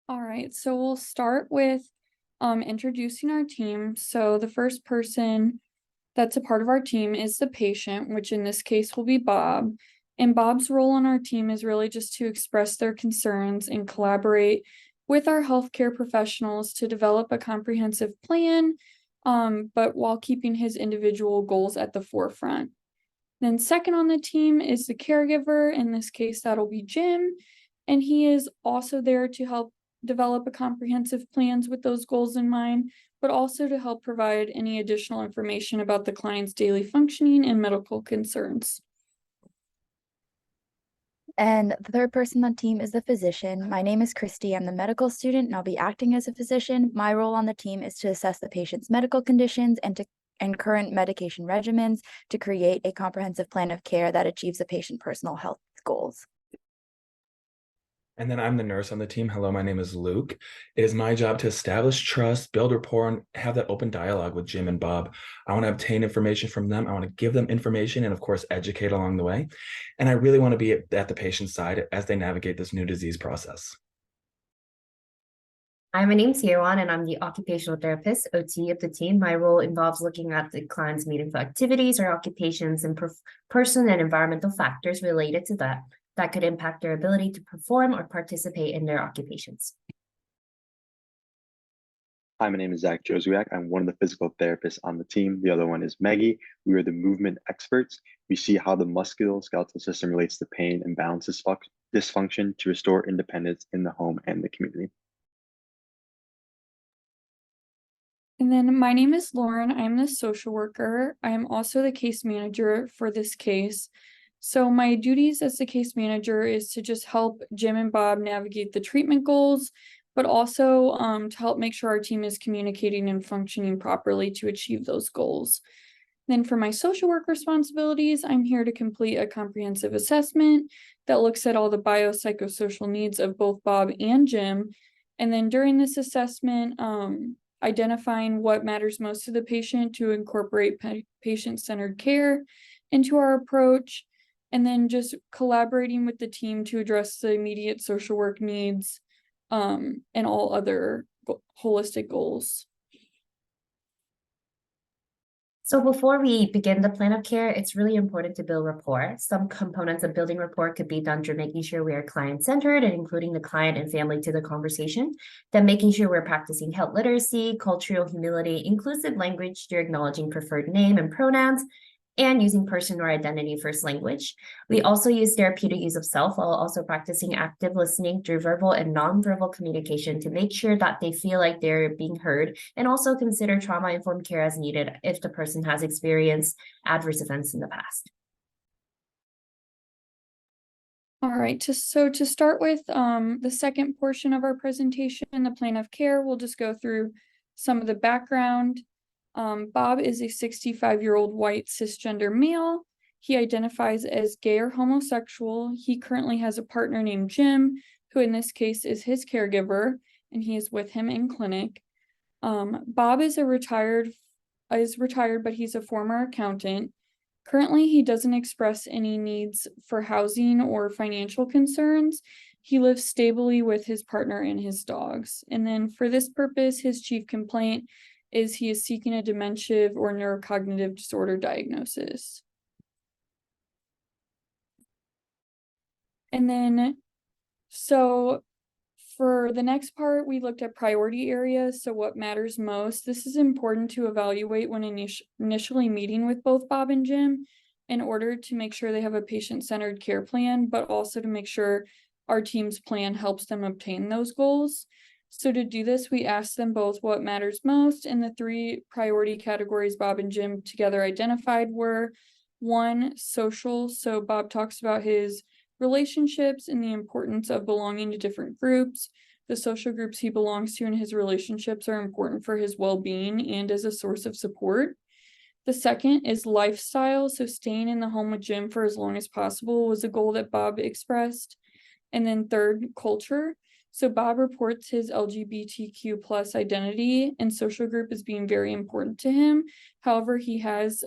All right, so we'll start with introducing our team. So the first person that's a part of our team is the patient, which in this case will be Bob. And Bob's role on our team is really just to express their concerns and collaborate with our healthcare professionals to develop a comprehensive plan, but while keeping his individual goals at the forefront. Then second on the team is the caregiver. In this case, that'll be Jim. And he is also there to help develop a comprehensive plans with those goals in mind, but also to help provide any additional information about the client's daily functioning and medical concerns. And the third person on the team is the physician. My name is Christie. I'm the medical student, and I'll be acting as a physician. My role on the team is to assess the patient's medical conditions and current medication regimens to create a comprehensive plan of care that achieves the patient personal health goals. And then I'm the nurse on the team. Hello, my name is Luke. It is my job to establish trust, build rapport, and have that open dialogue with Jim and Bob. I want to obtain information from them. I want to give them information and, of course, educate along the way. And I really want to be at the patient's side as they navigate this new disease process. Hi, my name's Yewon, and I'm the occupational therapist, OT of the team. My role involves looking at the client's meaningful activities or occupations and personal and environmental factors related to that could impact their ability to perform or participate in their occupations. Hi, my name is Zach Jozuak. I'm one of the physical therapists on the team. The other one is Maggie. We are the movement experts. We see how the musculoskeletal system relates to pain and balance dysfunction to restore independence in the home and the community. And then my name is Lauren. I'm the social worker. I am also the case manager for this case. So my duties as the case manager is to just help Jim and Bob navigate the treatment goals, but also to help make sure our team is communicating and functioning properly to achieve those goals. Then for my social work responsibilities, I'm here to complete a comprehensive assessment that looks at all the biopsychosocial needs of both Bob and Jim. And then during this assessment, identifying what matters most to the patient to incorporate patient-centered care into our approach, and then just collaborating with the team to address the immediate social work needs and all other holistic goals. So before we begin the plan of care, it's really important to build rapport. Some components of building rapport could be done through making sure we are client-centered and including the client and family to the conversation. Then making sure we're practicing health literacy, cultural humility, inclusive language through acknowledging preferred name and pronouns, and using person or identity first language. We also use therapeutic use of self while also practicing active listening through verbal and nonverbal communication to make sure that they feel like they're being heard, and also consider trauma-informed care as needed if the person has experienced adverse events in the past. All right, so to start with the second portion of our presentation, the plan of care, we'll just go through some of the background. Bob is a 65-year-old white cisgender male. He identifies as gay or homosexual. He currently has a partner named Jim, who in this case is his caregiver, and he is with him in clinic. Bob is retired, but he's a former accountant. Currently, he doesn't express any needs for housing or financial concerns. He lives stably with his partner and his dogs. And then for this purpose, his chief complaint is he is seeking a dementia or neurocognitive disorder diagnosis. And then, so for the next part, we looked at priority areas. So what matters most? This is important to evaluate when initially meeting with both Bob and Jim in order to make sure they have a patient-centered care plan, but also to make sure our team's plan helps them obtain those goals. So to do this, we asked them both what matters most, and the three priority categories Bob and Jim together identified were: one, social. So Bob talks about his relationships and the importance of belonging to different groups. The social groups he belongs to and his relationships are important for his well-being and as a source of support. The second is lifestyle. So staying in the home with Jim for as long as possible was a goal that Bob expressed. And then third, culture. So Bob reports his LGBTQ plus identity and social group as being very important to him. However, he has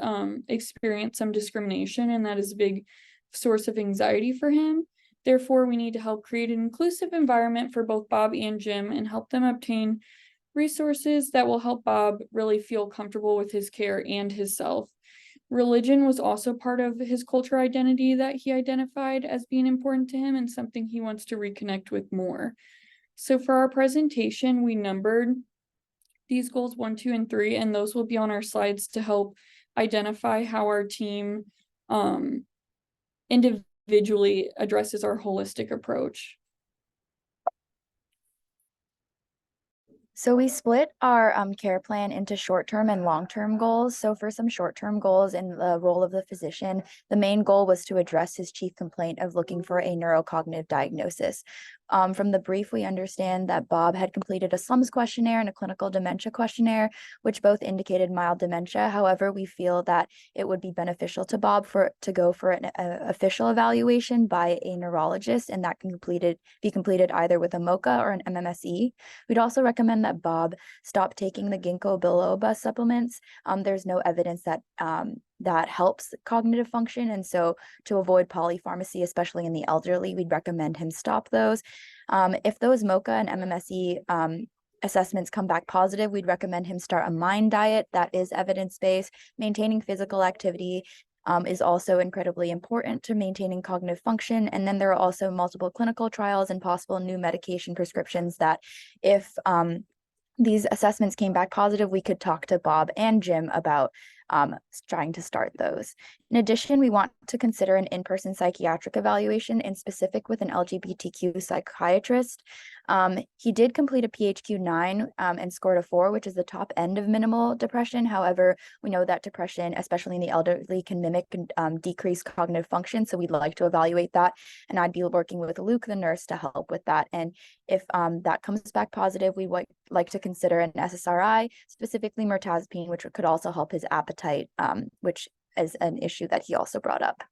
experienced some discrimination, and that is a big source of anxiety for him. Therefore, we need to help create an inclusive environment for both Bob and Jim and help them obtain resources that will help Bob really feel comfortable with his care and his self. Religion was also part of his culture identity that he identified as being important to him and something he wants to reconnect with more. So for our presentation, we numbered these goals 1, 2, and 3, and those will be on our slides to help identify how our team individually addresses our holistic approach. So we split our care plan into short-term and long-term goals. So for some short-term goals in the role of the physician, the main goal was to address his chief complaint of looking for a neurocognitive diagnosis. From the brief, we understand that Bob had completed a SLUMS questionnaire and a clinical dementia questionnaire, which both indicated mild dementia. However, we feel that it would be beneficial to Bob to go for an official evaluation by a neurologist, and that can be completed either with a MOCA or an MMSE. We'd also recommend that Bob stop taking the ginkgo biloba supplements. There's no evidence that that helps cognitive function. And so to avoid polypharmacy, especially in the elderly, we'd recommend him stop those. If those MOCA and MMSE assessments come back positive, we'd recommend him start a MIND diet that is evidence-based. Maintaining physical activity is also incredibly important to maintaining cognitive function. And then there are also multiple clinical trials and possible new medication prescriptions that if these assessments came back positive, we could talk to Bob and Jim about trying to start those. In addition, we want to consider an in-person psychiatric evaluation, in specific with an LGBTQ psychiatrist. He did complete a PHQ-9 and scored a 4, which is the top end of minimal depression. However, we know that depression, especially in the elderly, can mimic decreased cognitive function. So we'd like to evaluate that. And I'd be working with Luke, the nurse, to help with that. And if that comes back positive, we would like to consider an SSRI, specifically mirtazapine, which could also help his appetite, which is an issue that he also brought up.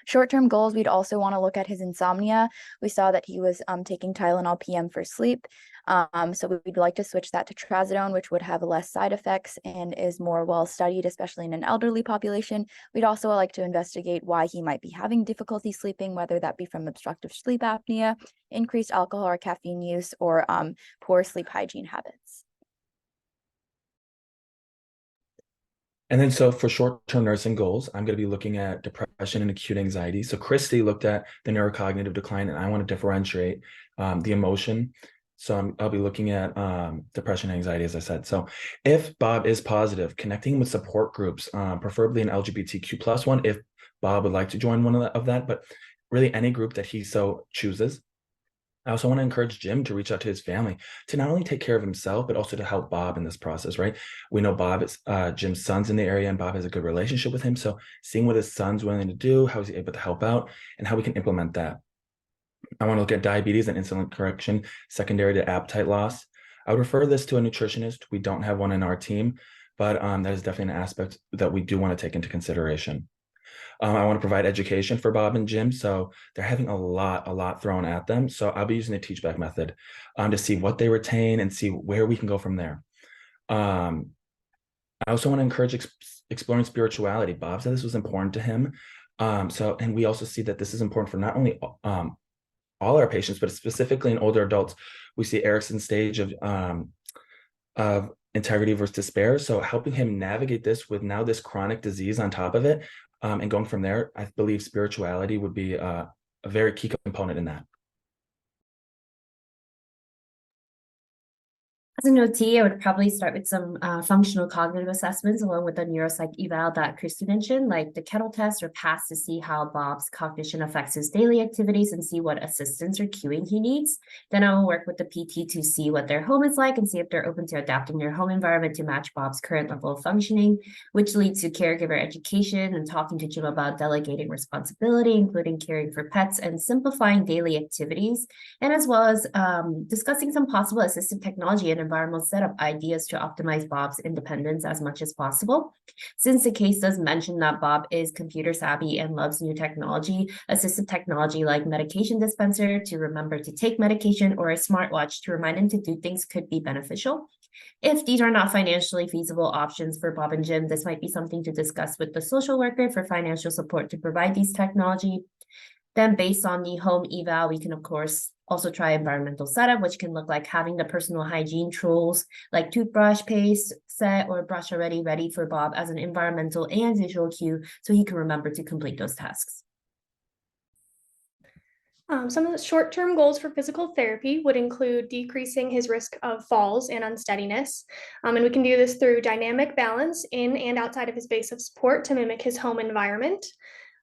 Short-term goals, we'd also want to look at his insomnia. We saw that he was taking Tylenol PM for sleep. So we'd like to switch that to trazodone, which would have less side effects and is more well-studied, especially in an elderly population. We'd also like to investigate why he might be having difficulty sleeping, whether that be from obstructive sleep apnea, increased alcohol or caffeine use, or poor sleep hygiene habits. And then so for short-term nursing goals, I'm going to be looking at depression and acute anxiety. So Christie looked at the neurocognitive decline, and I want to differentiate the emotion. So I'll be looking at depression and anxiety, as I said. So if Bob is positive, connecting with support groups, preferably an LGBTQ plus one, if Bob would like to join one of that, but really any group that he so chooses. I also want to encourage Jim to reach out to his family to not only take care of himself, but also to help Bob in this process, right? We know Bob is Jim's son's in the area, and Bob has a good relationship with him. So seeing what his son's willing to do, how he's able to help out, and how we can implement that. I want to look at diabetes and insulin correction secondary to appetite loss. I would refer this to a nutritionist. We don't have one in our team, but that is definitely an aspect that we do want to take into consideration. I want to provide education for Bob and Jim. So they're having a lot thrown at them. So I'll be using the teach back method to see what they retain and see where we can go from there. I also want to encourage exploring spirituality. Bob said this was important to him. And we also see that this is important for not only all our patients, but specifically in older adults. We see Erickson's stage of integrity versus despair. So helping him navigate this with now this chronic disease on top of it, and going from there, I believe spirituality would be a very key component in that. As an OT, I would probably start with some functional cognitive assessments along with the neuropsych eval that Christie mentioned, like the kettle test or PASS, to see how Bob's cognition affects his daily activities and see what assistance or cueing he needs. Then I will work with the PT to see what their home is like and see if they're open to adapting their home environment to match Bob's current level of functioning, which leads to caregiver education and talking to Jim about delegating responsibility, including caring for pets and simplifying daily activities, and as well as discussing some possible assistive technology and environmental setup ideas to optimize Bob's independence as much as possible. Since the case does mention that Bob is computer savvy and loves new technology, assistive technology like medication dispenser to remember to take medication or a smartwatch to remind him to do things could be beneficial. If these are not financially feasible options for Bob and Jim, this might be something to discuss with the social worker for financial support to provide these technology. Then based on the home eval, we can of course also try environmental setup, which can look like having the personal hygiene tools like toothbrush, paste set, or brush already ready for Bob as an environmental and visual cue so he can remember to complete those tasks. Some of the short-term goals for physical therapy would include decreasing his risk of falls and unsteadiness. And we can do this through dynamic balance in and outside of his base of support to mimic his home environment.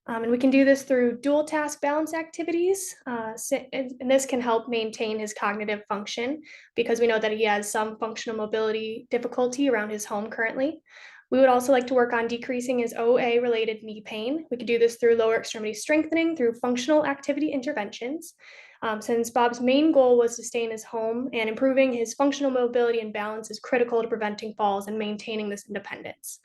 And we can do this through dual task balance activities. And this can help maintain his cognitive function because we know that he has some functional mobility difficulty around his home currently. We would also like to work on decreasing his OA-related knee pain. We could do this through lower extremity strengthening through functional activity interventions. Since Bob's main goal was to stay in his home, and improving his functional mobility and balance is critical to preventing falls and maintaining this independence.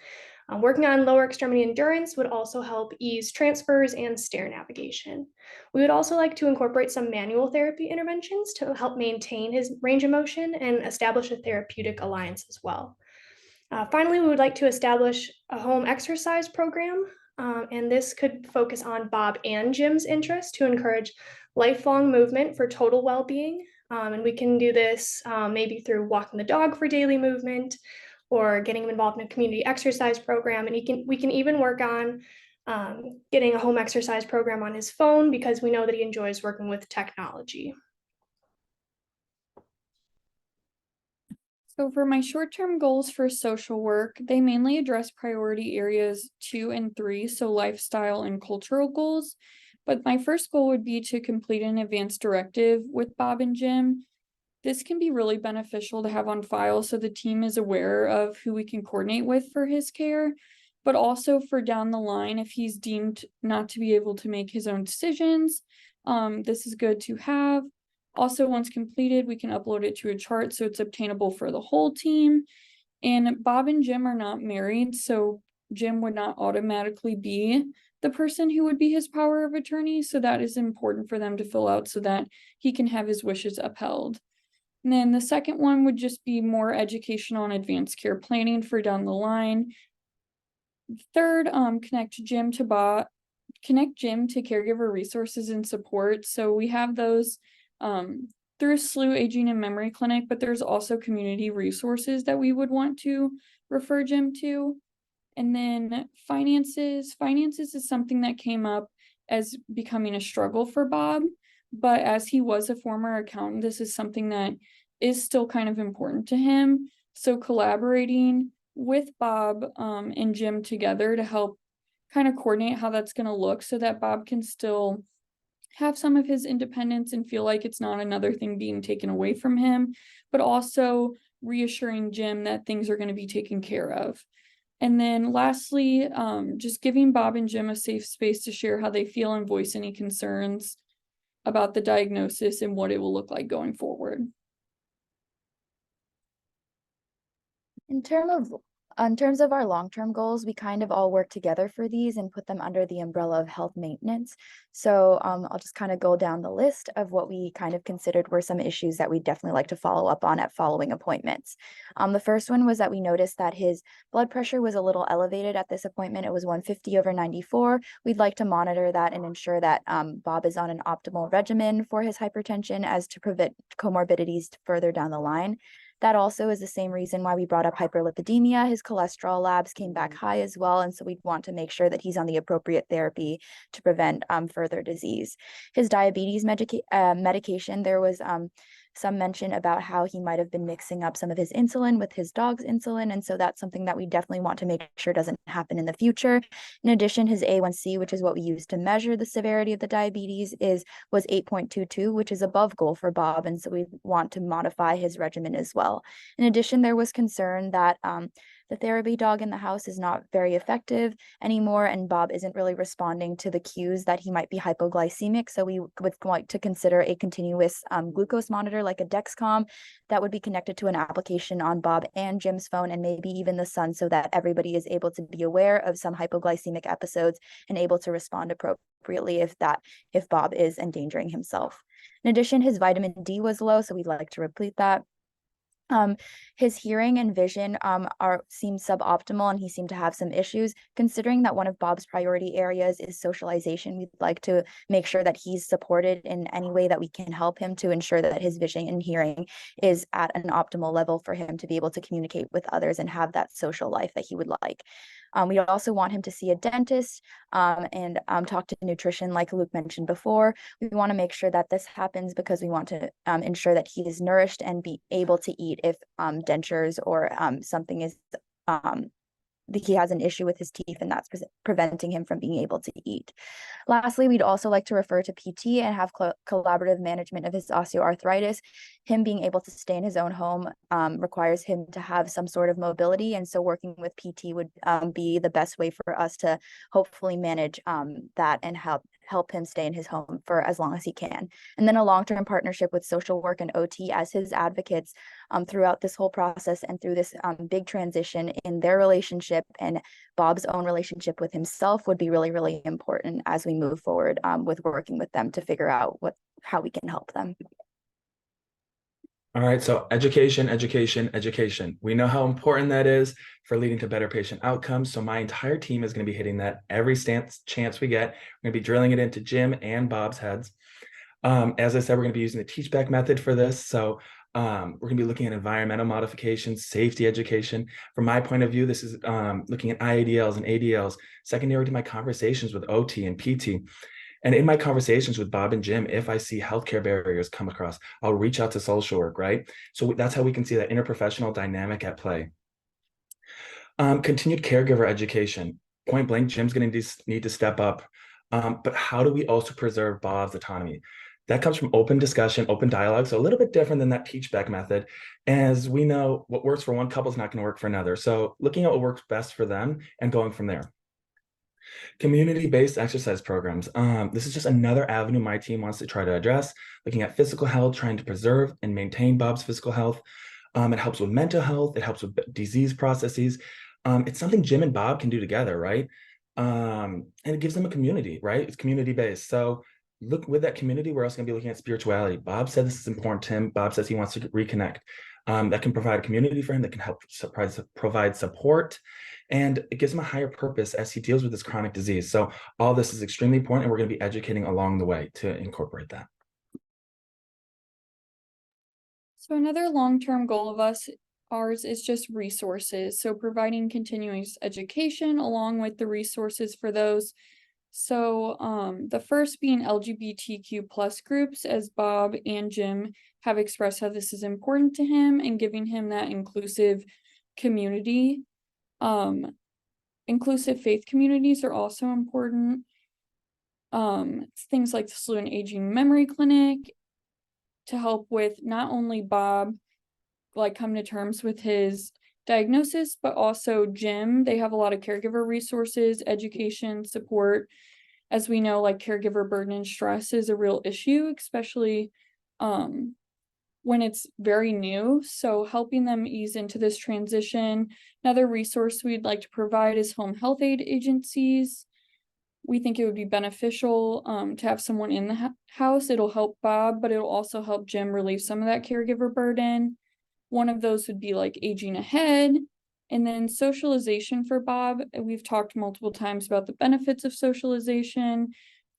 Working on lower extremity endurance would also help ease transfers and stair navigation. We would also like to incorporate some manual therapy interventions to help maintain his range of motion and establish a therapeutic alliance as well. Finally, we would like to establish a home exercise program, and this could focus on Bob and Jim's interests to encourage lifelong movement for total well-being. And we can do this maybe through walking the dog for daily movement or getting him involved in a community exercise program. And we can even work on getting a home exercise program on his phone because we know that he enjoys working with technology. So for my short-term goals for social work, they mainly address priority areas 2 and 3, so lifestyle and cultural goals. But my first goal would be to complete an advanced directive with Bob and Jim. This can be really beneficial to have on file so the team is aware of who we can coordinate with for his care, but also for down the line if he's deemed not to be able to make his own decisions. This is good to have. Also, once completed, we can upload it to a chart so it's obtainable for the whole team. And Bob and Jim are not married, so Jim would not automatically be the person who would be his power of attorney. So that is important for them to fill out so that he can have his wishes upheld. And then the second one would just be more education on advanced care planning for down the line. Third, connect Jim to caregiver resources and support. So we have those through SLU Aging and Memory Clinic, but there's also community resources that we would want to refer Jim to. And then finances. Finances is something that came up as becoming a struggle for Bob, but as he was a former accountant, this is something that is still kind of important to him. So collaborating with Bob and Jim together to help kind of coordinate how that's going to look so that Bob can still have some of his independence and feel like it's not another thing being taken away from him, but also reassuring Jim that things are going to be taken care of. And then lastly, just giving Bob and Jim a safe space to share how they feel and voice any concerns about the diagnosis and what it will look like going forward. In terms of our long-term goals, we kind of all work together for these and put them under the umbrella of health maintenance. So I'll just kind of go down the list of what we kind of considered were some issues that we'd definitely like to follow up on at following appointments. The first one was that we noticed that his blood pressure was a little elevated at this appointment. It was 150/94. We'd like to monitor that and ensure that Bob is on an optimal regimen for his hypertension as to prevent comorbidities further down the line. That also is the same reason why we brought up hyperlipidemia. His cholesterol labs came back high as well, and so we'd want to make sure that he's on the appropriate therapy to prevent further disease. His diabetes medication, there was some mention about how he might have been mixing up some of his insulin with his dog's insulin, and so that's something that we definitely want to make sure doesn't happen in the future. In addition, his A1C, which is what we use to measure the severity of the diabetes, was 8.22, which is above goal for Bob, and so we want to modify his regimen as well. In addition, there was concern that the therapy dog in the house is not very effective anymore, and Bob isn't really responding to the cues that he might be hypoglycemic. So we would like to consider a continuous glucose monitor like a Dexcom that would be connected to an application on Bob and Jim's phone and maybe even the son, so that everybody is able to be aware of some hypoglycemic episodes and able to respond appropriately if Bob is endangering himself. In addition, his vitamin D was low, so we'd like to replete that. His hearing and vision seem suboptimal, and he seemed to have some issues. Considering that one of Bob's priority areas is socialization, we'd like to make sure that he's supported in any way that we can help him to ensure that his vision and hearing is at an optimal level for him to be able to communicate with others and have that social life that he would like. We also want him to see a dentist and talk to nutrition, like Luke mentioned before. We want to make sure that this happens because we want to ensure that he is nourished and be able to eat if dentures or something is he has an issue with his teeth and that's preventing him from being able to eat. Lastly, we'd also like to refer to PT and have collaborative management of his osteoarthritis. Him being able to stay in his own home requires him to have some sort of mobility, and so working with PT would be the best way for us to hopefully manage that and help him stay in his home for as long as he can. And then a long-term partnership with social work and OT as his advocates throughout this whole process and through this big transition in their relationship and Bob's own relationship with himself would be really, really important as we move forward with working with them to figure out how we can help them. All right, so education, education, education. We know how important that is for leading to better patient outcomes. So my entire team is going to be hitting that every chance we get. We're going to be drilling it into Jim and Bob's heads. As I said, we're going to be using the teach back method for this. So we're going to be looking at environmental modifications, safety education. From my point of view, this is looking at IADLs and ADLs, secondary to my conversations with OT and PT. And in my conversations with Bob and Jim, if I see healthcare barriers come across, I'll reach out to social work, right? So that's how we can see that interprofessional dynamic at play. Continued caregiver education. Point blank, Jim's going to need to step up. But how do we also preserve Bob's autonomy? That comes from open discussion, open dialogue. So a little bit different than that teach back method. As we know, what works for one couple is not going to work for another. So looking at what works best for them and going from there. Community-based exercise programs. This is just another avenue my team wants to try to address, looking at physical health, trying to preserve and maintain Bob's physical health. It helps with mental health. It helps with disease processes. It's something Jim and Bob can do together, right? And it gives them a community, right? It's community-based. So look with that community, we're also going to be looking at spirituality. Bob said this is important to him. Bob says he wants to reconnect. That can provide a community for him, that can help provide support, and it gives him a higher purpose as he deals with this chronic disease. So all this is extremely important, and we're going to be educating along the way to incorporate that. So another long-term goal of ours is just resources. So providing continuous education along with the resources for those. So the first being LGBTQ plus groups, as Bob and Jim have expressed how this is important to him and giving him that inclusive community. Inclusive faith communities are also important. Things like the Slow and Aging Memory Clinic to help with not only Bob come to terms with his diagnosis, but also Jim. They have a lot of caregiver resources, education, support. As we know, caregiver burden and stress is a real issue, especially when it's very new. So helping them ease into this transition. Another resource we'd like to provide is home health aid agencies. We think it would be beneficial to have someone in the house. It'll help Bob, but it'll also help Jim relieve some of that caregiver burden. One of those would be Aging Ahead. And then socialization for Bob. We've talked multiple times about the benefits of socialization,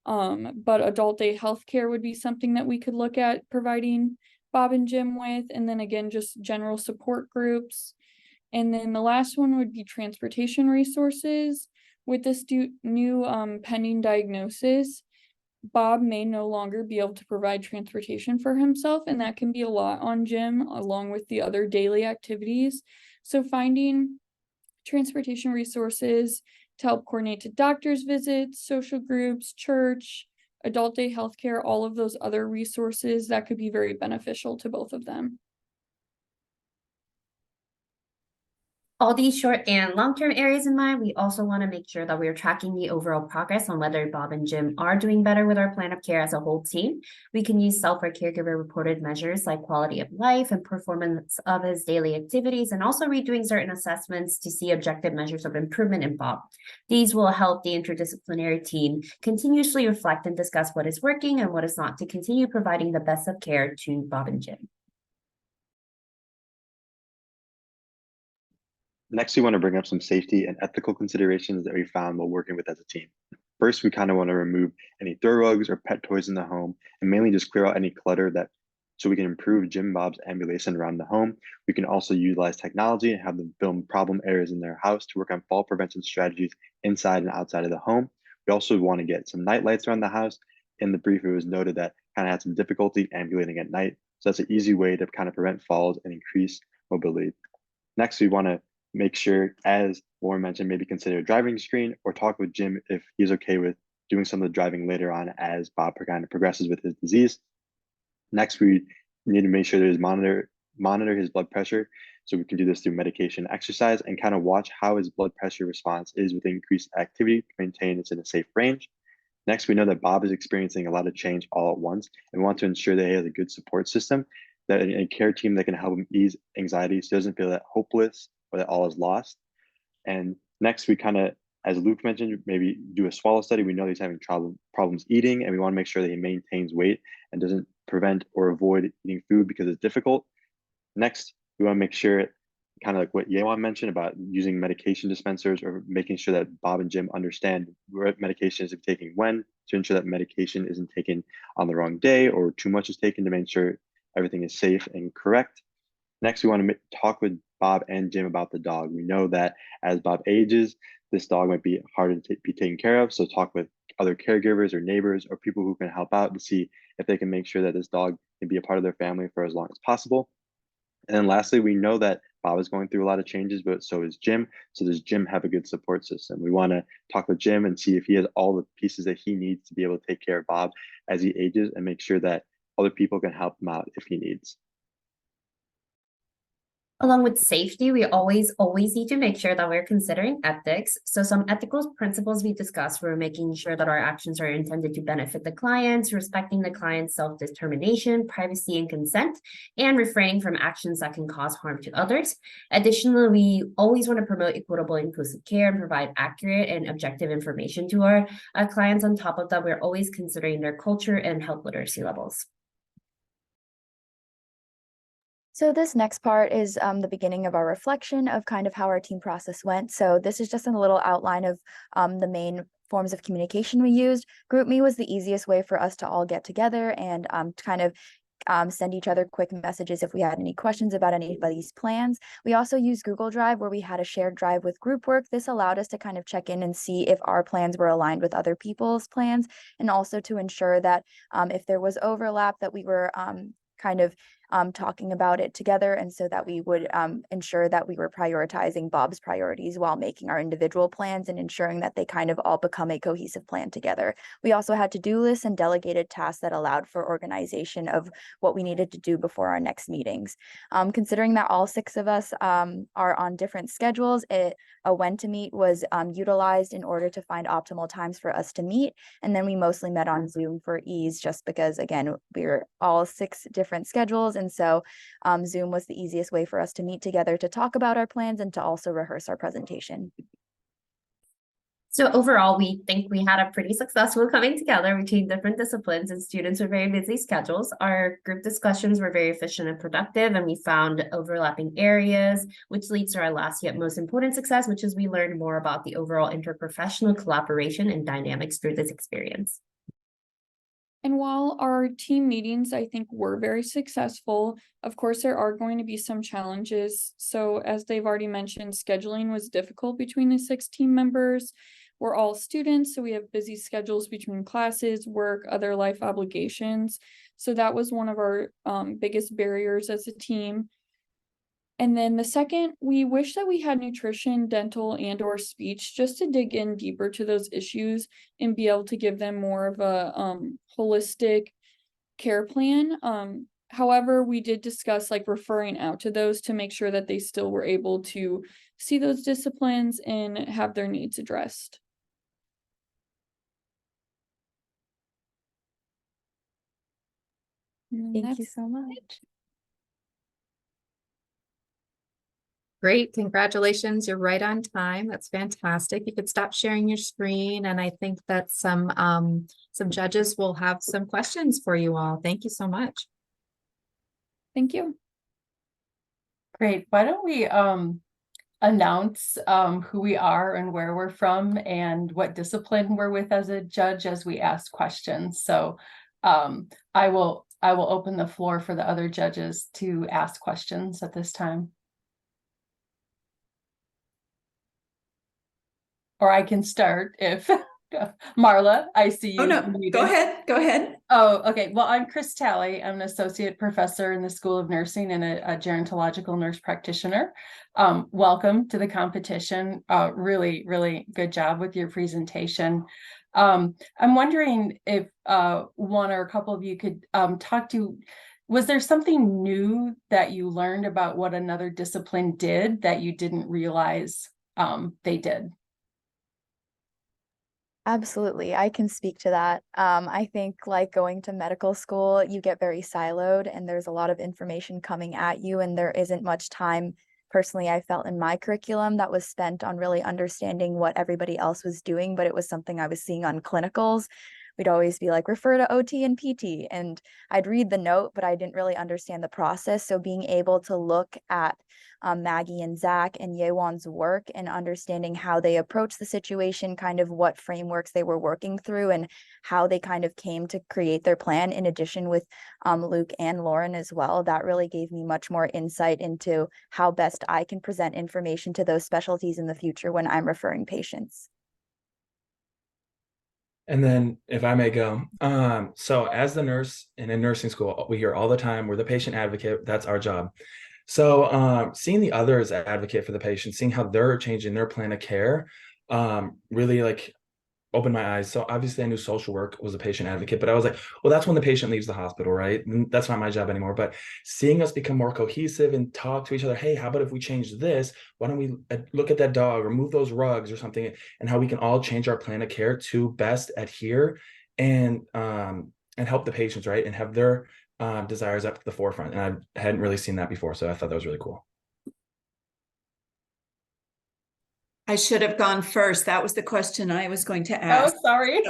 but adult day healthcare would be something that we could look at providing Bob and Jim with. And then again, just general support groups. And then the last one would be transportation resources. With this new pending diagnosis, Bob may no longer be able to provide transportation for himself, and that can be a lot on Jim along with the other daily activities. So finding transportation resources to help coordinate to doctor's visits, social groups, church, adult day healthcare, all of those other resources, that could be very beneficial to both of them. All these short and long-term areas in mind, we also want to make sure that we're tracking the overall progress on whether Bob and Jim are doing better with our plan of care as a whole team. We can use self or caregiver reported measures like quality of life and performance of his daily activities, and also redoing certain assessments to see objective measures of improvement in Bob. These will help the interdisciplinary team continuously reflect and discuss what is working and what is not to continue providing the best of care to Bob and Jim. Next, we want to bring up some safety and ethical considerations that we found while working with as a team. First, we kind of want to remove any throw rugs or pet toys in the home and mainly just clear out any clutter that so we can improve Jim and Bob's ambulation around the home. We can also utilize technology and have them film problem areas in their house to work on fall prevention strategies inside and outside of the home. We also want to get some night lights around the house. In the brief, it was noted that kind of had some difficulty ambulating at night. So that's an easy way to kind of prevent falls and increase mobility. Next, we want to make sure, as Lauren mentioned, maybe consider a driving screen or talk with Jim if he's okay with doing some of the driving later on as Bob kind of progresses with his disease. Next, we need to make sure there's monitor his blood pressure. So we can do this through medication, exercise, and kind of watch how his blood pressure response is with increased activity to maintain it's in a safe range. Next, we know that Bob is experiencing a lot of change all at once and we want to ensure that he has a good support system, that a care team that can help him ease anxiety so he doesn't feel that hopeless or that all is lost. And next, we kind of, as Luke mentioned, maybe do a swallow study. We know he's having problems eating, and we want to make sure that he maintains weight and doesn't prevent or avoid eating food because it's difficult. Next, we want to make sure, kind of like what Yewon mentioned about using medication dispensers or making sure that Bob and Jim understand what medication is taking when to ensure that medication isn't taken on the wrong day or too much is taken to make sure everything is safe and correct. Next, we want to talk with Bob and Jim about the dog. We know that as Bob ages, this dog might be harder to be taken care of. So talk with other caregivers or neighbors or people who can help out to see if they can make sure that this dog can be a part of their family for as long as possible. And then lastly, we know that Bob is going through a lot of changes, but so is Jim. So does Jim have a good support system? We want to talk with Jim and see if he has all the pieces that he needs to be able to take care of Bob as he ages and make sure that other people can help him out if he needs. Along with safety, we always need to make sure that we're considering ethics. So some ethical principles we discussed were making sure that our actions are intended to benefit the clients, respecting the client's self-determination, privacy, and consent, and refraining from actions that can cause harm to others. Additionally, we always want to promote equitable, inclusive care and provide accurate and objective information to our clients. On top of that, we're always considering their culture and health literacy levels. So this next part is the beginning of our reflection of kind of how our team process went. So this is just a little outline of the main forms of communication we used. GroupMe was the easiest way for us to all get together and to kind of send each other quick messages if we had any questions about anybody's plans. We also used Google Drive where we had a shared drive with group work. This allowed us to kind of check in and see if our plans were aligned with other people's plans, and also to ensure that if there was overlap that we were kind of talking about it together, and so that we would ensure that we were prioritizing Bob's priorities while making our individual plans and ensuring that they kind of all become a cohesive plan together. We also had to-do lists and delegated tasks that allowed for organization of what we needed to do before our next meetings. Considering that all 6 of us are on different schedules, a when to meet was utilized in order to find optimal times for us to meet. And then we mostly met on Zoom for ease, just because, again, we were all 6 different schedules. And so Zoom was the easiest way for us to meet together to talk about our plans and to also rehearse our presentation. So overall, we think we had a pretty successful coming together between different disciplines and students with very busy schedules. Our group discussions were very efficient and productive, and we found overlapping areas, which leads to our last yet most important success, which is we learned more about the overall interprofessional collaboration and dynamics through this experience. And while our team meetings, I think, were very successful, of course, there are going to be some challenges. So as they've already mentioned, scheduling was difficult between the 6 team members. We're all students, so we have busy schedules between classes, work, other life obligations. So that was one of our biggest barriers as a team. And then the second, we wish that we had nutrition, dental, and or speech just to dig in deeper to those issues and be able to give them more of a holistic care plan. However, we did discuss like referring out to those to make sure that they still were able to see those disciplines and have their needs addressed. Thank you so much. Great, congratulations, you're right on time. That's fantastic. You could stop sharing your screen, and I think that some judges will have some questions for you all. Thank you so much. Thank you. Great. Why don't we announce who we are and where we're from and what discipline we're with as a judge as we ask questions. So I will open the floor for the other judges to ask questions at this time. Or I can start if Marla, I see you. Oh, no, go ahead. Go ahead. Oh, okay. Well, I'm Chris Talley. I'm an associate professor in the School of Nursing and a gerontological nurse practitioner. Welcome to the competition. Really, really good job with your presentation. I'm wondering if one or a couple of you could talk to, was there something new that you learned about what another discipline did that you didn't realize they did? Absolutely, I can speak to that. I think like going to medical school, you get very siloed and there's a lot of information coming at you, and there isn't much time, personally, I felt in my curriculum that was spent on really understanding what everybody else was doing, but it was something I was seeing on clinicals. We'd always be like, refer to OT and PT, and I'd read the note, but I didn't really understand the process. So being able to look at Maggie and Zach and Yewon's work and understanding how they approach the situation, kind of what frameworks they were working through and how they kind of came to create their plan, in addition with Luke and Lauren as well, that really gave me much more insight into how best I can present information to those specialties in the future when I'm referring patients. And then if I may go, so as the nurse and in nursing school, we hear all the time, we're the patient advocate, that's our job. So seeing the others advocate for the patient, seeing how they're changing their plan of care, really like opened my eyes. So obviously I knew social work was a patient advocate, but I was like, well, that's when the patient leaves the hospital, right? And that's not my job anymore. But seeing us become more cohesive and talk to each other, hey, how about if we change this? Why don't we look at that dog or move those rugs or something, and how we can all change our plan of care to best adhere and help the patients, right? And have their desires up to the forefront. And I hadn't really seen that before. So I thought that was really cool. I should have gone first. That was the question I was going to ask. Oh, sorry.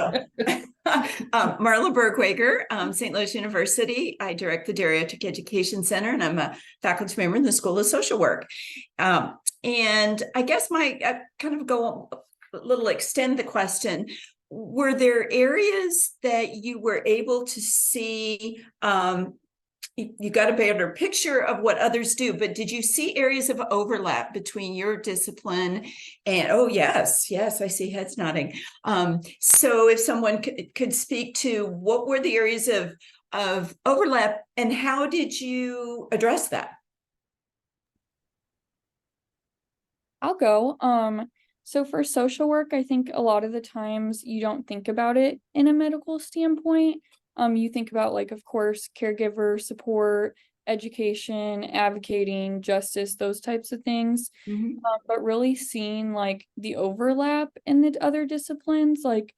Marla Bergwager, St. Louis University. I direct the Geriatric Education Center, and I'm a faculty member in the School of Social Work. And I guess I kind of go a little extend the question. Were there areas that you were able to see, you got a better picture of what others do, but did you see areas of overlap between your discipline and, oh, yes, I see heads nodding. So if someone could speak to what were the areas of overlap and how did you address that? I'll go. So for social work, I think a lot of the times you don't think about it in a medical standpoint. You think about, like, of course, caregiver support, education, advocating, justice, those types of things. Mm-hmm. But really seeing like the overlap in the other disciplines, like,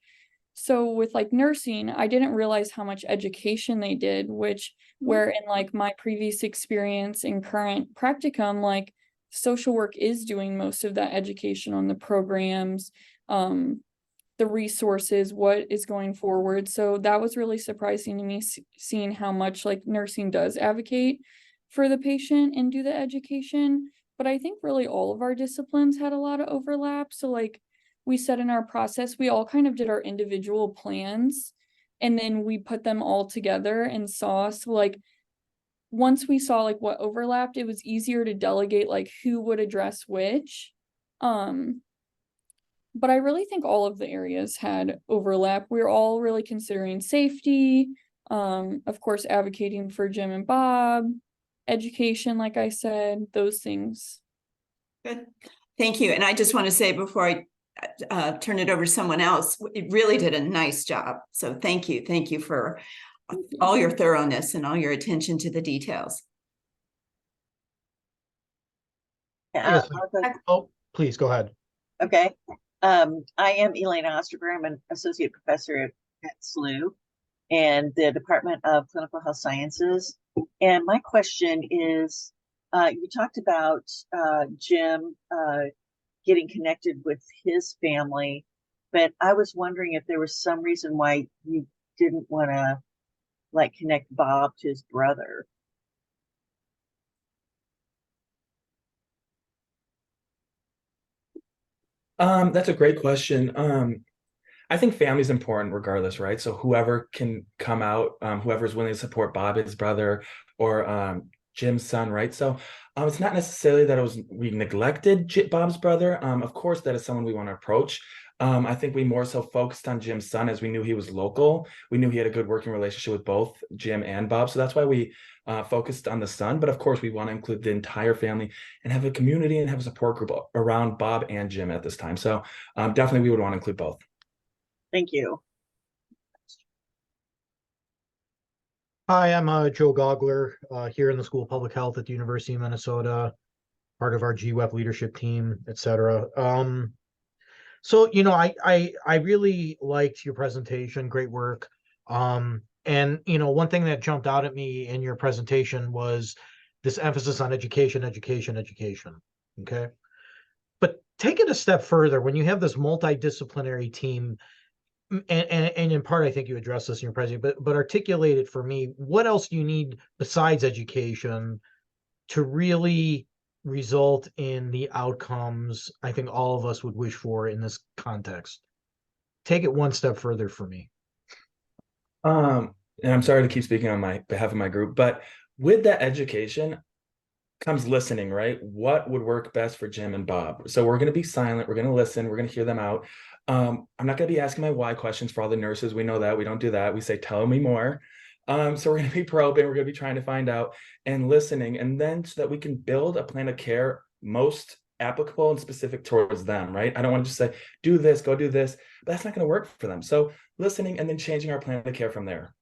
so with like nursing, I didn't realize how much education they did, which where in like my previous experience in current practicum, like social work is doing most of that education on the programs, the resources, what is going forward. So that was really surprising to me, seeing how much like nursing does advocate for the patient and do the education. But I think really all of our disciplines had a lot of overlap. So like we said in our process, we all kind of did our individual plans and then we put them all together and saw. So like once we saw like what overlapped, it was easier to delegate like who would address which. But I really think all of the areas had overlap. We were all really considering safety, of course, advocating for Jim and Bob, education, like I said, those things. Good. Thank you. And I just want to say before I turn it over to someone else, it really did a nice job. So thank you. Thank you for all your thoroughness and all your attention to the details. Yes. Oh, please go ahead. Okay. I am Elaine Osterberg. I'm an associate professor at SLU and the Department of Clinical Health Sciences. And my question is, you talked about Jim getting connected with his family, but I was wondering if there was some reason why you didn't want to like connect Bob to his brother. That's a great question. I think family is important regardless, right? So whoever can come out, whoever's willing to support Bob, his brother, or Jim's son, right? So it's not necessarily that we neglected Bob's brother. Of course, that is someone we want to approach. I think we more so focused on Jim's son as we knew he was local. We knew he had a good working relationship with both Jim and Bob. So that's why we focused on the son. But of course, we want to include the entire family and have a community and have a support group around Bob and Jim at this time. So definitely we would want to include both. Thank you. Hi, I'm Joe Gogler here in the School of Public Health at the University of Minnesota, part of our GWEP leadership team, etc. So I really liked your presentation. Great work. And one thing that jumped out at me in your presentation was this emphasis on education, education, education. Okay. But take it a step further. When you have this multidisciplinary team, and in part, I think you addressed this in your presentation, but articulate it for me. What else do you need besides education to really result in the outcomes I think all of us would wish for in this context? Take it one step further for me. And I'm sorry to keep speaking on my behalf of my group, but with that education comes listening, right? What would work best for Jim and Bob? So we're going to be silent. We're going to listen. We're going to hear them out. I'm not going to be asking my why questions for all the nurses. We know that. We don't do that. We say, tell me more. So we're going to be probing. We're going to be trying to find out and listening. And then so that we can build a plan of care most applicable and specific towards them, right? I don't want to just say, do this, go do this, but that's not going to work for them. So listening and then changing our plan of care from there.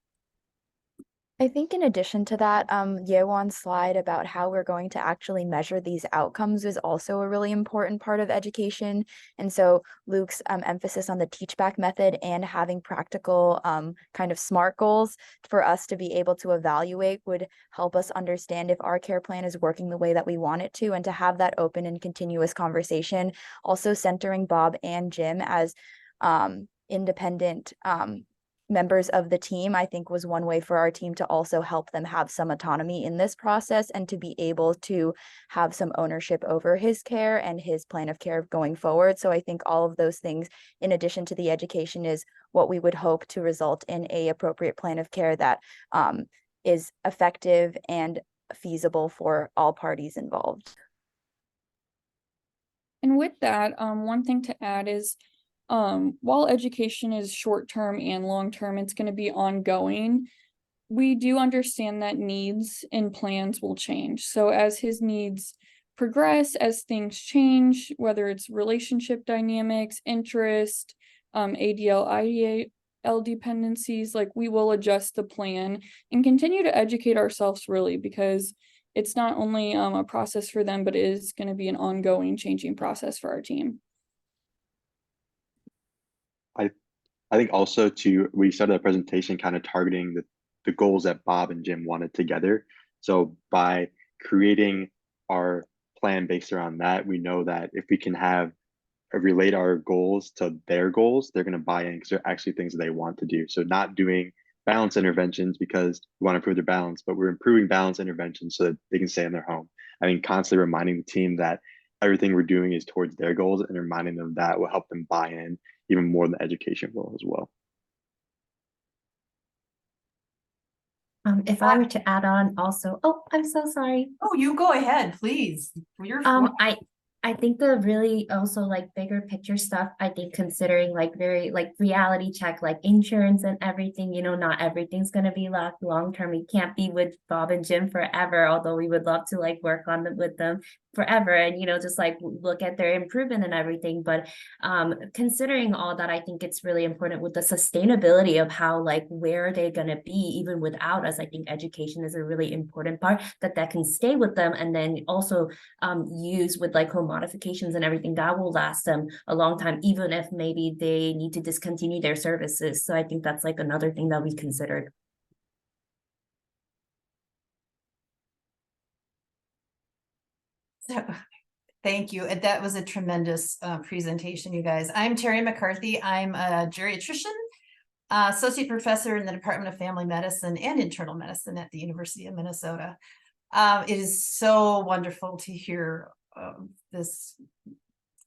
I think in addition to that, Yewon's slide about how we're going to actually measure these outcomes is also a really important part of education. And so Luke's emphasis on the teach back method and having practical kind of SMART goals for us to be able to evaluate would help us understand if our care plan is working the way that we want it to, and to have that open and continuous conversation. Also centering Bob and Jim as independent members of the team, I think, was one way for our team to also help them have some autonomy in this process and to be able to have some ownership over his care and his plan of care going forward. So I think all of those things, in addition to the education, is what we would hope to result in a appropriate plan of care that is effective and feasible for all parties involved. And with that, one thing to add is, while education is short-term and long-term, it's going to be ongoing. We do understand that needs and plans will change. So as his needs progress, as things change, whether it's relationship dynamics, interest, ADL, IDL dependencies, like, we will adjust the plan and continue to educate ourselves, really, because it's not only a process for them, but it is going to be an ongoing changing process for our team. I think also we started the presentation kind of targeting the goals that Bob and Jim wanted together. So by creating our plan based around that, we know that if we can relate our goals to their goals, they're going to buy in because they're actually things that they want to do. So not doing balance interventions because we want to improve their balance, but we're improving balance interventions so that they can stay in their home. I think constantly reminding the team that everything we're doing is towards their goals, and reminding them that will help them buy in even more than education will as well. If I were to add on also, oh, I'm so sorry. Oh, you go ahead, please. I think the really also like bigger picture stuff, I think considering like very like reality check, like insurance and everything, not everything's going to be long term. We can't be with Bob and Jim forever, although we would love to like work on them with them forever and, just like look at their improvement and everything. But considering all that, I think it's really important with the sustainability of how, like, where are they going to be even without us. I think education is a really important part that can stay with them, and then also use with like home modifications and everything that will last them a long time, even if maybe they need to discontinue their services. So I think that's like another thing that we considered. So, thank you. That was a tremendous presentation, you guys. I'm Terry McCarthy. I'm a geriatrician, associate professor in the Department of Family Medicine and Internal Medicine at the University of Minnesota. It is so wonderful to hear this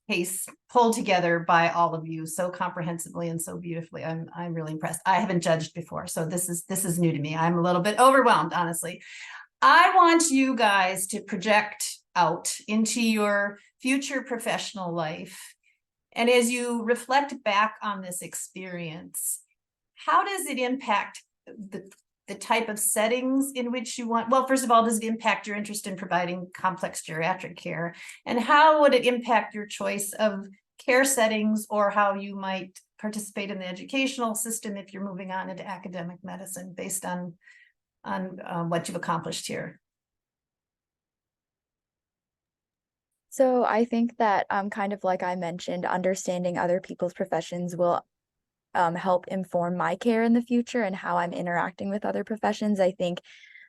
case pulled together by all of you so comprehensively and so beautifully. I'm really impressed. I haven't judged before, so this is new to me. I'm a little bit overwhelmed, honestly. I want you guys to project out into your future professional life. And as you reflect back on this experience, how does it impact the type of settings in which you want? Well, first of all, does it impact your interest in providing complex geriatric care? And how would it impact your choice of care settings, or how you might participate in the educational system if you're moving on into academic medicine based on what you've accomplished here? So I think that kind of like I mentioned, understanding other people's professions will help inform my care in the future and how I'm interacting with other professions. I think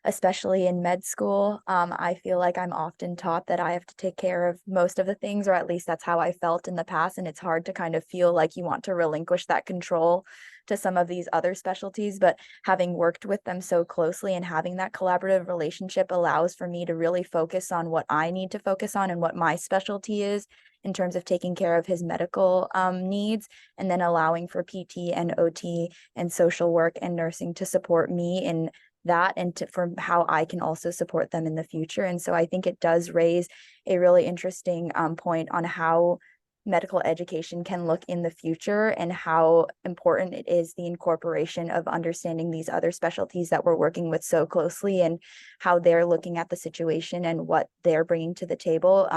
especially in med school, I feel like I'm often taught that I have to take care of most of the things, or at least that's how I felt in the past. And it's hard to kind of feel like you want to relinquish that control to some of these other specialties. But having worked with them so closely and having that collaborative relationship allows for me to really focus on what I need to focus on and what my specialty is in terms of taking care of his medical needs, and then allowing for PT and OT and social work and nursing to support me in that, and for how I can also support them in the future. And so I think it does raise a really interesting point on how medical education can look in the future, and how important it is the incorporation of understanding these other specialties that we're working with so closely, and how they're looking at the situation and what they're bringing to the table.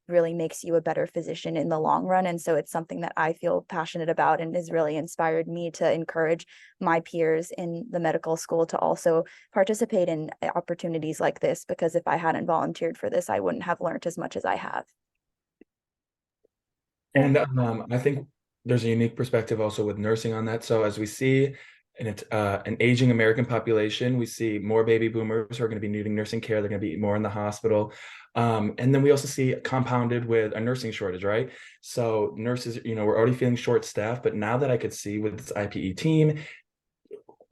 Really makes you a better physician in the long run. And so it's something that I feel passionate about, and has really inspired me to encourage my peers in the medical school to also participate in opportunities like this, because if I hadn't volunteered for this, I wouldn't have learned as much as I have. And I think there's a unique perspective also with nursing on that. So as we see an aging American population, we see more baby boomers who are going to be needing nursing care. They're going to be more in the hospital. And then we also see compounded with a nursing shortage, right? So nurses, we're already feeling short staffed, but now that I could see with this IPE team,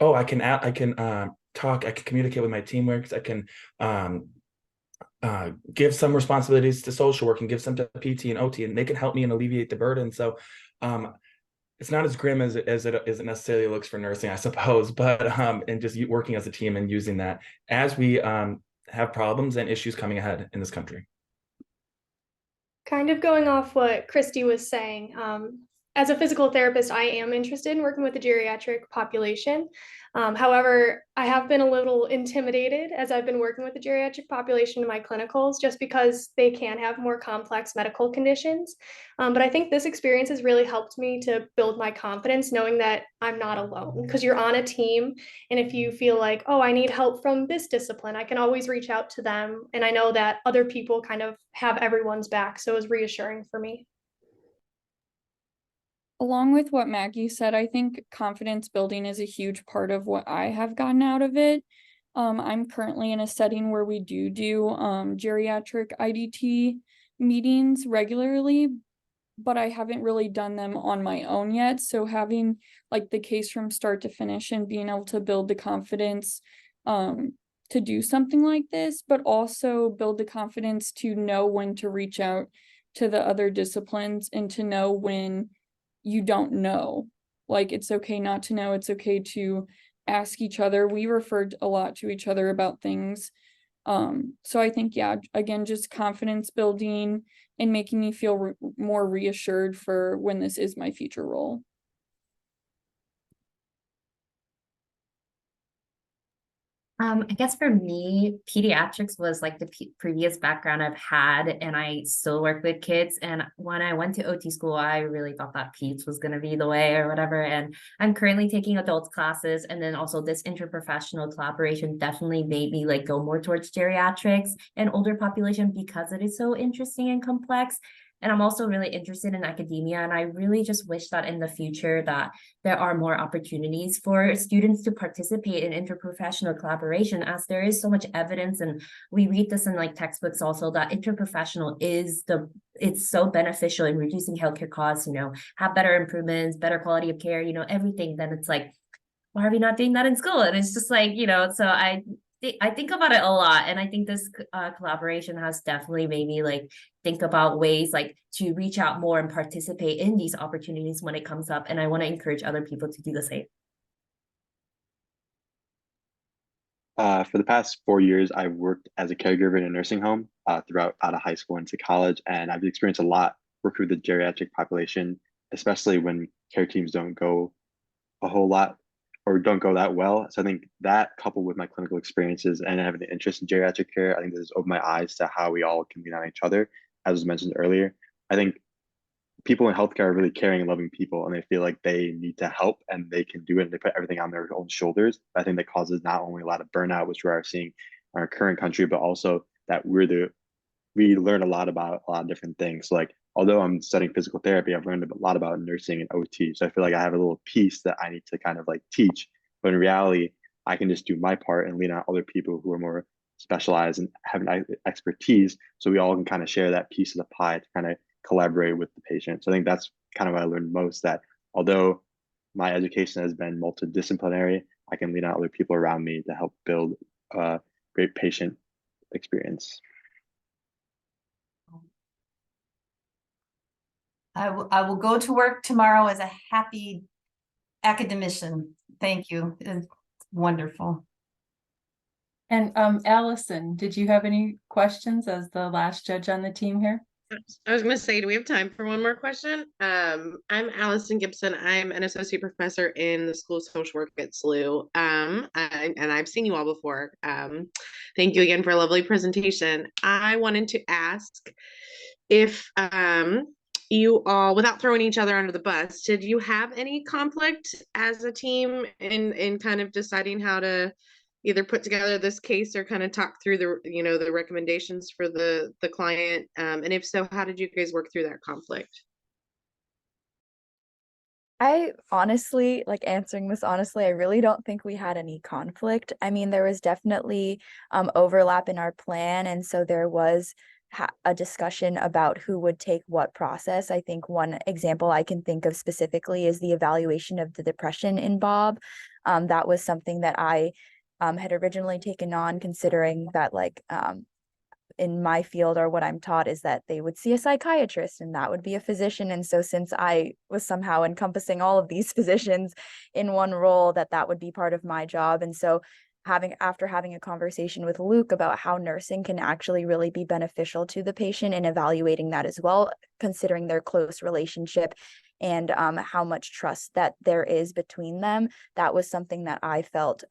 I can talk, I can communicate with my teammates, I can give some responsibilities to social work and give some to PT and OT, and they can help me and alleviate the burden. So it's not as grim as it necessarily looks for nursing, I suppose, but and just working as a team and using that as we have problems and issues coming ahead in this country. Kind of going off what Christie was saying, as a physical therapist, I am interested in working with the geriatric population. However, I have been a little intimidated as I've been working with the geriatric population in my clinicals, just because they can have more complex medical conditions. But I think this experience has really helped me to build my confidence, knowing that I'm not alone, because you're on a team. And if you feel like, oh, I need help from this discipline, I can always reach out to them. And I know that other people kind of have everyone's back. So it was reassuring for me. Along with what Maggie said, I think confidence building is a huge part of what I have gotten out of it. I'm currently in a setting where we do geriatric IDT meetings regularly, but I haven't really done them on my own yet. So having like the case from start to finish and being able to build the confidence to do something like this, but also build the confidence to know when to reach out to the other disciplines, and to know when you don't know. Like, it's okay not to know. It's okay to ask each other. We referred a lot to each other about things. So I think, yeah, again, just confidence building and making me feel more reassured for when this is my future role. I guess for me, pediatrics was like the previous background I've had, and I still work with kids. And when I went to OT school, I really thought that peds was going to be the way or whatever. And I'm currently taking adults classes, and then also this interprofessional collaboration definitely made me like go more towards geriatrics and older population, because it is so interesting and complex. And I'm also really interested in academia, and I really just wish that in the future that there are more opportunities for students to participate in interprofessional collaboration, as there is so much evidence, and we read this in like textbooks also, that interprofessional it's so beneficial in reducing healthcare costs, have better improvements, better quality of care, everything. Then it's like, why are we not doing that in school? And it's just like, so I I think about it a lot, and I think this collaboration has definitely made me like think about ways like to reach out more and participate in these opportunities when it comes up. And I want to encourage other people to do the same. For the past 4 years, I've worked as a caregiver in a nursing home throughout out of high school into college, and I've experienced a lot working with the geriatric population, especially when care teams don't go a whole lot or don't go that well. So I think that coupled with my clinical experiences and having an interest in geriatric care, I think this has opened my eyes to how we all can lean on each other, as was mentioned earlier. I think people in healthcare are really caring and loving people, and they feel like they need to help and they can do it, and they put everything on their own shoulders. I think that causes not only a lot of burnout, which we are seeing in our current country, but also that we learn a lot about a lot of different things. Like, although I'm studying physical therapy, I've learned a lot about nursing and OT. So I feel like I have a little piece that I need to kind of like teach. But in reality, I can just do my part and lean on other people who are more specialized and have an expertise. So we all can kind of share that piece of the pie to kind of collaborate with the patient. So I think that's kind of what I learned most, that although my education has been multidisciplinary, I can lean on other people around me to help build a great patient experience. I will go to work tomorrow as a happy academician. Thank you. It's wonderful. And Allison, did you have any questions as the last judge on the team here? I was going to say, do we have time for one more question? I'm Allison Gibson. I'm an associate professor in the School of Social Work at SLU. And I've seen you all before. Thank you again for a lovely presentation. I wanted to ask if you all, without throwing each other under the bus, did you have any conflict as a team in kind of deciding how to either put together this case or kind of talk through the recommendations for the client? And if so, how did you guys work through that conflict? I honestly, like answering this honestly, I really don't think we had any conflict. I mean, there was definitely overlap in our plan, and so there was a discussion about who would take what process. I think one example I can think of specifically is the evaluation of the depression in Bob. That was something that I had originally taken on, considering that like in my field, or what I'm taught, is that they would see a psychiatrist and that would be a physician. And so since I was somehow encompassing all of these physicians in one role, that would be part of my job. And so after having a conversation with Luke about how nursing can actually really be beneficial to the patient and evaluating that as well, considering their close relationship and how much trust that there is between them, that was something that I felt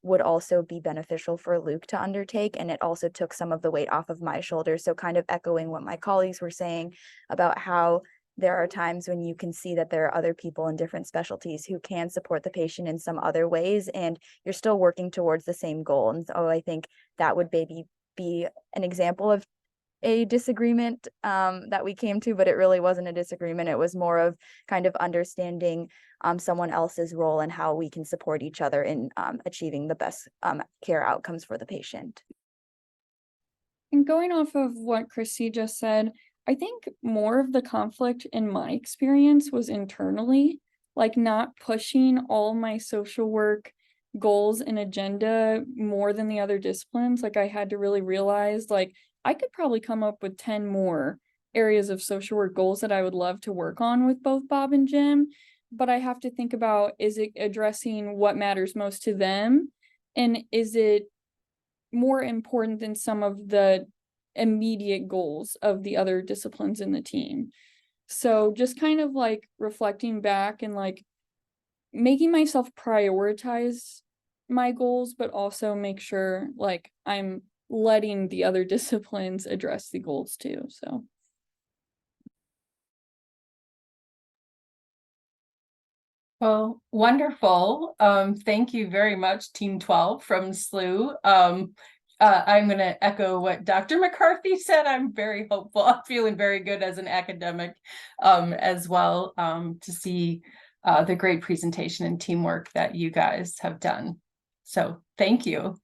would also be beneficial for Luke to undertake. And it also took some of the weight off of my shoulders. So kind of echoing what my colleagues were saying about how there are times when you can see that there are other people in different specialties who can support the patient in some other ways, and you're still working towards the same goal. And so I think that would maybe be an example of a disagreement that we came to, but it really wasn't a disagreement. It was more of kind of understanding someone else's role and how we can support each other in achieving the best care outcomes for the patient. And going off of what Christie just said, I think more of the conflict in my experience was internally, like not pushing all my social work goals and agenda more than the other disciplines. Like I had to really realize, like, I could probably come up with 10 more areas of social work goals that I would love to work on with both Bob and Jim, but I have to think about, is it addressing what matters most to them? And is it more important than some of the immediate goals of the other disciplines in the team? So just kind of like reflecting back and like making myself prioritize my goals, but also make sure like I'm letting the other disciplines address the goals too. So well, wonderful. Thank you very much, Team 12 from SLU. I'm going to echo what Dr. McCarthy said. I'm very hopeful. I'm feeling very good as an academic as well to see the great presentation and teamwork that you guys have done. So thank you.